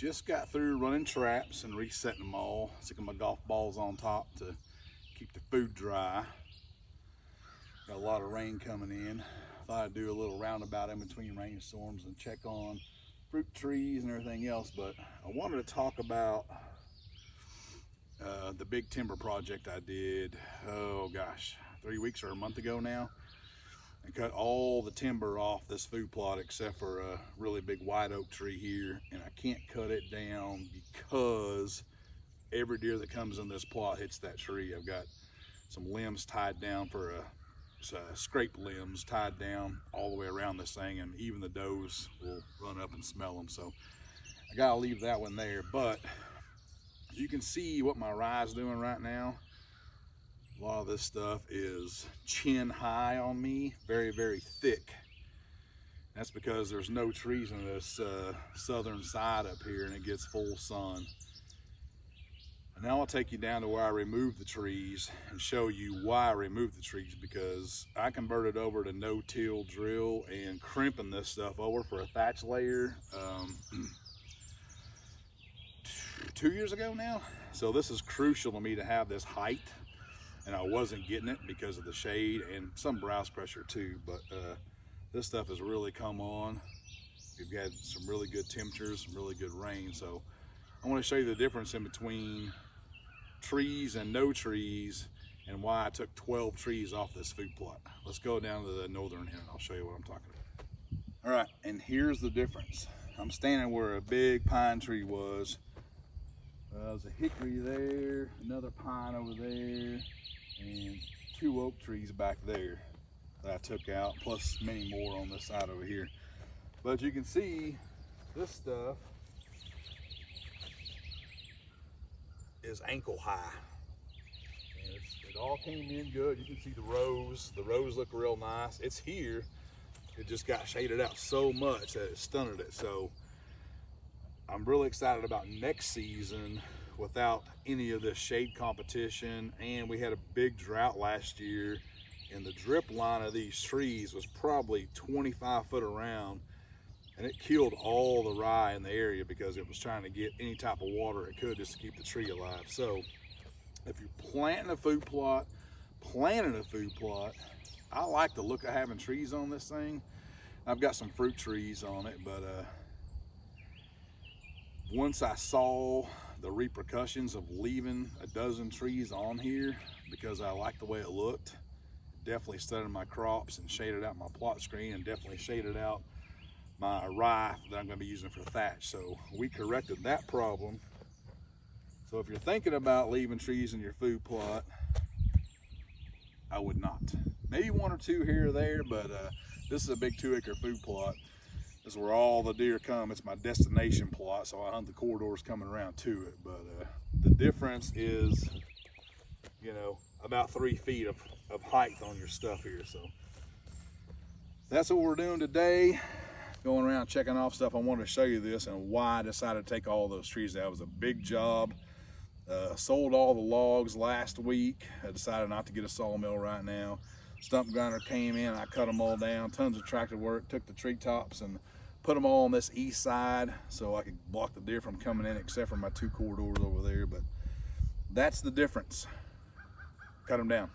just got through running traps and resetting them all, sticking my golf balls on top to keep the food dry. Got a lot of rain coming in. Thought I'd do a little roundabout in between rainstorms and check on fruit trees and everything else, but I wanted to talk about the big timber project I did, oh gosh, 3 weeks or a month ago now. I cut all the timber off this food plot except for a really big white oak tree here, and I can't cut it down because every deer that comes in this plot hits that tree. I've got some limbs tied down for scrape limbs tied down all the way around this thing, and even the does will run up and smell them, so I gotta leave that one there. But you can see what my rye is doing right now. A lot of this stuff is chin high on me, very, very thick. That's because there's no trees on this southern side up here and it gets full sun. And now I'll take you down to where I removed the trees and show you why I removed the trees, because I converted over to no-till drill and crimping this stuff over for a thatch layer 2 years ago now. So this is crucial to me to have this height, and I wasn't getting it because of the shade and some browse pressure too. But this stuff has really come on. We've had some really good temperatures, some really good rain. So I want to show you the difference in between trees and no trees and why I took 12 trees off this food plot. Let's go down to the northern end and I'll show you what I'm talking about. All right, and here's the difference. I'm standing where a big pine tree was. There's a hickory there, another pine over there, and 2 oak trees back there that I took out, plus many more on this side over here. But you can see this stuff is ankle high. And it all came in good. You can see the rows. The rows look real nice. It's here. It just got shaded out so much that it stunted it. So I'm really excited about next season without any of this shade competition. And we had a big drought last year, and the drip line of these trees was probably 25 foot around, and it killed all the rye in the area because it was trying to get any type of water it could just to keep the tree alive. So if you're planting a food plot, I like the look of having trees on this thing. I've got some fruit trees on it, but once I saw the repercussions of leaving a dozen trees on here because I liked the way it looked, it definitely studded my crops and shaded out my plot screen, and definitely shaded out my rye that I'm going to be using for thatch. So we corrected that problem. So if you're thinking about leaving trees in your food plot, I would not. Maybe 1 or 2 here or there, but this is a big 2-acre food plot. This is where all the deer come. It's my destination plot, so I hunt the corridors coming around to it. But the difference is, you know, about 3 feet of height on your stuff here. So that's what we're doing today. Going around checking off stuff. I wanted to show you this and why I decided to take all those trees out. It was a big job. Sold all the logs last week. I decided not to get a sawmill right now. Stump grinder came in, I cut them all down. Tons of tractor work. Took the treetops and put them all on this east side so I could block the deer from coming in, except for my 2 corridors over there. But that's the difference. Cut them down.